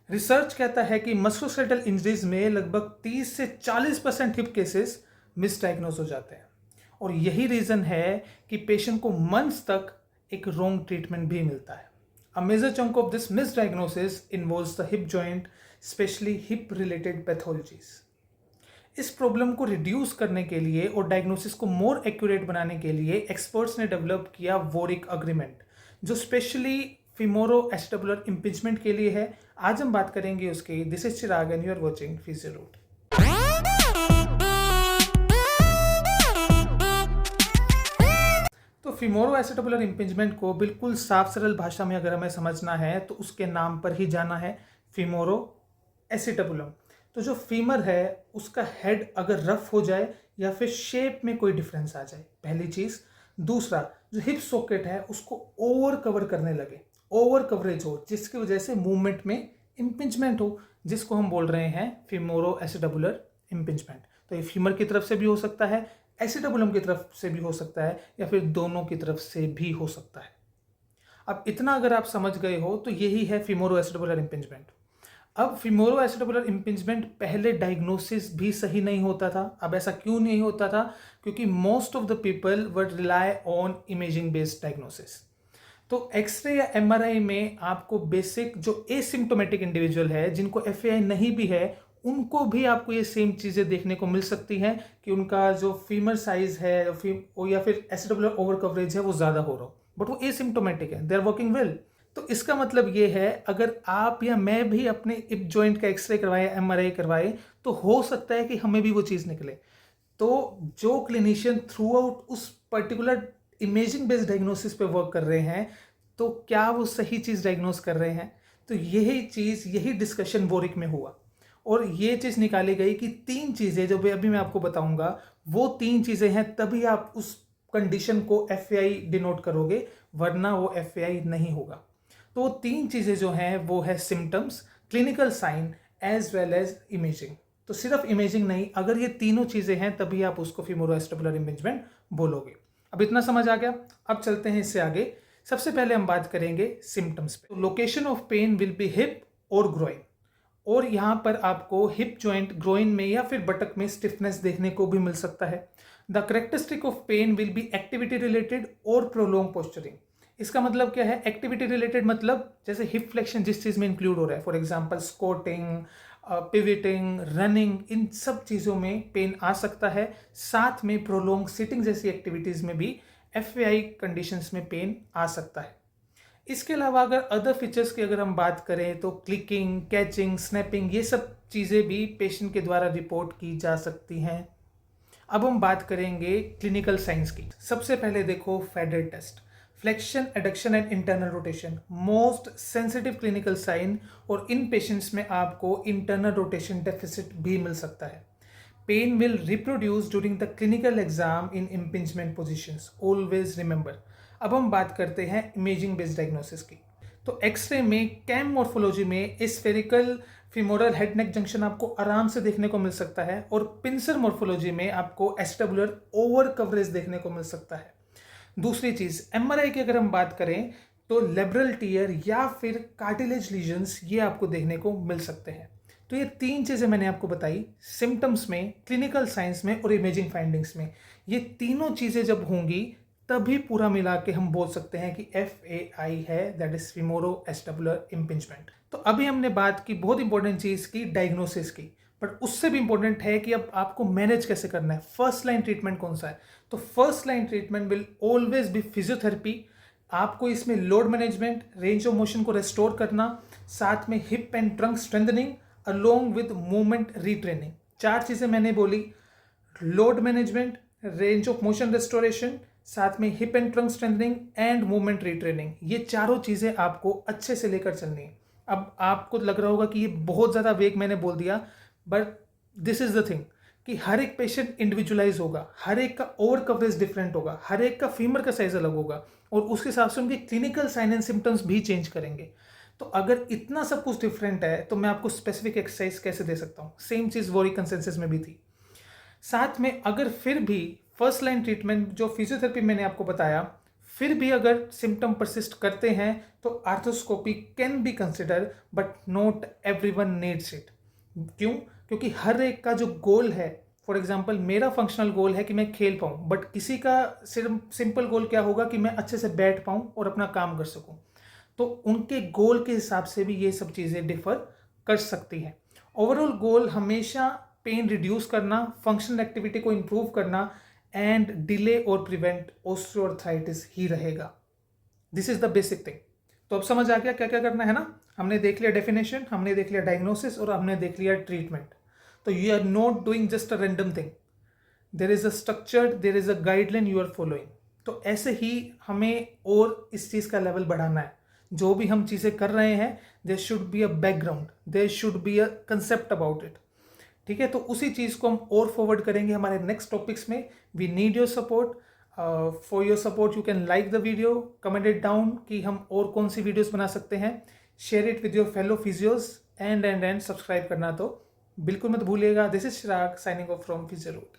Research कहता है कि मस्कुलोस्केलेटल इंजरीज में लगभग 30 से 40% हिप केसेस मिसडायग्नोज हो जाते हैं और यही रीज़न है कि पेशेंट को मंथ्स तक एक रॉन्ग ट्रीटमेंट भी मिलता है। A major chunk of this misdiagnosis involves the hip joint, specially hip related pathologies. इस प्रॉब्लम को रिड्यूस करने के लिए और डायग्नोसिस को मोर एक्यूरेट बनाने के लिए एक्सपर्ट्स ने डेवलप किया वोरिक अग्रीमेंट, जो स्पेशली फिमोरो एस्टेबुलर इम्पिंजमेंट के लिए है। आज हम बात करेंगे उसके। This is Chirag and you are watching physio root. तो फिमोरो एस्टेबुलर इम्पिंजमेंट को बिल्कुल साफ सरल भाषा में अगर हमें समझना है तो उसके नाम पर ही जाना है, फिमोरो एसिटेबुलम। तो जो फीमर है उसका हेड अगर रफ हो जाए या फिर शेप में कोई डिफरेंस आ जाए, पहली चीज। दूसरा, जो हिप सॉकेट है उसको ओवर कवर करने लगे, ओवर कवरेज हो, जिसकी वजह से मूवमेंट में इम्पिंजमेंट हो, जिसको हम बोल रहे हैं फिमोरो एसिटेबुलर इम्पिंजमेंट। तो ये फीमर की तरफ से भी हो सकता है, एसिटेबुलम की तरफ से भी हो सकता है, या फिर दोनों की तरफ से भी हो सकता है। अब इतना अगर आप समझ गए हो तो यही है फिमोरो एसिटेबुलर इम्पिंजमेंट। अब फिमोरो एसिटेबुलर इम्पिंजमेंट पहले डायग्नोसिस भी सही नहीं होता था। अब ऐसा क्यों नहीं होता था? क्योंकि most of the people would rely on imaging based diagnosis. तो एक्सरे या एमआरआई में आपको बेसिक जो एसिम्टोमेटिक इंडिविजुअल है, जिनको एफएआई नहीं भी है, उनको भी आपको ये सेम चीज़ें देखने को मिल सकती हैं कि उनका जो फीमर साइज है या फिर एसिटेबुलर ओवर कवरेज है वो ज़्यादा हो रहा हो, बट वो एसिम्टोमेटिक है, दे आर वर्किंग वेल। तो इसका मतलब ये है, अगर आप या मैं भी अपने हिप जॉइंट का एक्सरे करवाए, एमआरआई करवाए, तो हो सकता है कि हमें भी वो चीज़ निकले। तो जो क्लिनिशियन थ्रू आउट उस पर्टिकुलर इमेजिंग बेस्ड डायग्नोसिस पे वर्क कर रहे हैं, तो क्या वो सही चीज़ डायग्नोस कर रहे हैं? तो यही डिस्कशन वोरिक में हुआ और ये चीज़ निकाली गई कि 3 चीज़ें जो अभी मैं आपको बताऊंगा, वो 3 चीज़ें हैं, तभी आप उस कंडीशन को एफएआई डिनोट करोगे, वरना वो एफएआई नहीं होगा। तो 3 चीज़ें जो हैं वो है symptoms, clinical sign as well as imaging. तो सिर्फ इमेजिंग नहीं, अगर ये तीनों चीज़ें हैं तभी आप उसको फिमोरो एस्टेबुलर इम्पिंजमेंट बोलोगे। अब इतना समझ आ गया। अब चलते हैं इससे आगे। सबसे पहले हम बात करेंगे सिम्टम्स पे। Location of pain will be hip और ग्रोइन, और यहाँ पर आपको हिप जॉइंट, ग्रोइन में या फिर बटक में स्टिफनेस देखने को भी मिल सकता है। The characteristic of pain will be activity related और प्रोलॉन्ग पोस्चरिंग। इसका मतलब क्या है? एक्टिविटी रिलेटेड मतलब जैसे हिप फ्लेक्शन जिस चीज़ में इंक्लूड हो रहा है, for example squatting, pivoting, running, इन सब चीज़ों में पेन आ सकता है। साथ में प्रोलॉन्ग सिटिंग जैसी एक्टिविटीज़ में भी एफएआई कंडीशंस में पेन आ सकता है। इसके अलावा अगर अदर फीचर्स की अगर हम बात करें तो क्लिकिंग, कैचिंग, स्नैपिंग, ये सब चीज़ें भी पेशेंट के द्वारा रिपोर्ट की जा सकती हैं। अब हम बात करेंगे क्लिनिकल साइंस की। सबसे पहले देखो FADIR test, flexion, adduction and internal rotation, most sensitive clinical sign, और इन पेशेंट्स में आपको इंटरनल रोटेशन डेफिसिट भी मिल सकता है। Pain will reproduce during the clinical exam in impingement positions, always remember. अब हम बात करते हैं इमेजिंग बेस्ड डायग्नोसिस की। तो एक्सरे में, कैम मॉर्फोलॉजी में spherical femoral head neck junction आपको आराम से देखने को मिल सकता है, और पिंसर मॉर्फोलॉजी में आपको एस्टेबुलर ओवर कवरेज देखने को मिल सकता है। दूसरी चीज, एमआरआई की अगर हम बात करें तो लेब्रल टीयर या फिर कार्टिलेज लीजन्स ये आपको देखने को मिल सकते हैं। तो ये 3 चीजें मैंने आपको बताई, सिम्टम्स में, क्लिनिकल साइंस में और इमेजिंग फाइंडिंग्स में। ये तीनों चीजें जब होंगी तभी पूरा मिला के हम बोल सकते हैं कि एफएआई है, दैट इज फिमोरो एस्टेबुलर इम्पिंजमेंट। तो अभी हमने बात की बहुत इंपॉर्टेंट चीज की, डायग्नोसिस की, बट उससे भी इंपॉर्टेंट है कि अब आपको मैनेज कैसे करना है, फर्स्ट लाइन ट्रीटमेंट कौन सा है। तो first line treatment will always be physiotherapy. आपको इसमें load management, range of motion को रेस्टोर करना, साथ में hip and trunk strengthening along with movement retraining. 4 चीजें मैंने बोली, load management, range of motion restoration, साथ में hip and trunk strengthening and movement retraining. ये चारों चीजें आपको अच्छे से लेकर चलनी है। अब आपको लग रहा होगा कि ये बहुत ज्यादा वेग मैंने बोल दिया, but this is the thing कि हर एक पेशेंट इंडिविजुअलाइज होगा, हर एक का ओवर कवरेज डिफरेंट होगा, हर एक का फीमर का साइज अलग होगा, और उसके हिसाब से उनके क्लिनिकल साइन एंड सिम्टम्स भी चेंज करेंगे। तो अगर इतना सब कुछ डिफरेंट है तो मैं आपको स्पेसिफिक एक्सरसाइज कैसे दे सकता हूँ? सेम चीज वोरिक कंसेंसस में भी थी। साथ में अगर फिर भी फर्स्ट लाइन ट्रीटमेंट जो फिजियोथेरेपी मैंने आपको बताया, फिर भी अगर सिम्टम परसिस्ट करते हैं तो arthroscopy can be consider, but not everyone needs it. क्यों? क्योंकि हर एक का जो गोल है, फॉर एग्जाम्पल मेरा फंक्शनल गोल है कि मैं खेल पाऊँ, बट किसी का सिर्फ सिंपल गोल क्या होगा कि मैं अच्छे से बैठ पाऊँ और अपना काम कर सकूँ। तो उनके गोल के हिसाब से भी ये सब चीज़ें डिफर कर सकती हैं। ओवरऑल गोल हमेशा पेन रिड्यूस करना, फंक्शनल एक्टिविटी को इम्प्रूव करना एंड डिले और प्रिवेंट ऑस्टियोआर्थराइटिस ही रहेगा। This is the basic thing. तो अब समझ आ गया क्या क्या करना है ना। हमने देख लिया डेफिनेशन, हमने देख लिया डायग्नोसिस और हमने देख लिया ट्रीटमेंट। तो you are not doing just a random thing, there is a structured, there is a guideline you are following. तो ऐसे ही हमें और इस चीज़ का लेवल बढ़ाना है। जो भी हम चीज़ें कर रहे हैं, there should be a background, there should be a concept about it. ठीक है, तो उसी चीज़ को हम और फॉरवर्ड करेंगे हमारे नेक्स्ट टॉपिक्स में। We need your support. For your support you can like the video, comment it down कि हम और कौन सी वीडियोस बना सकते हैं, share it with your fellow physios and subscribe करना तो बिल्कुल मत भूलिएगा। This is Chirag signing off from Physio root.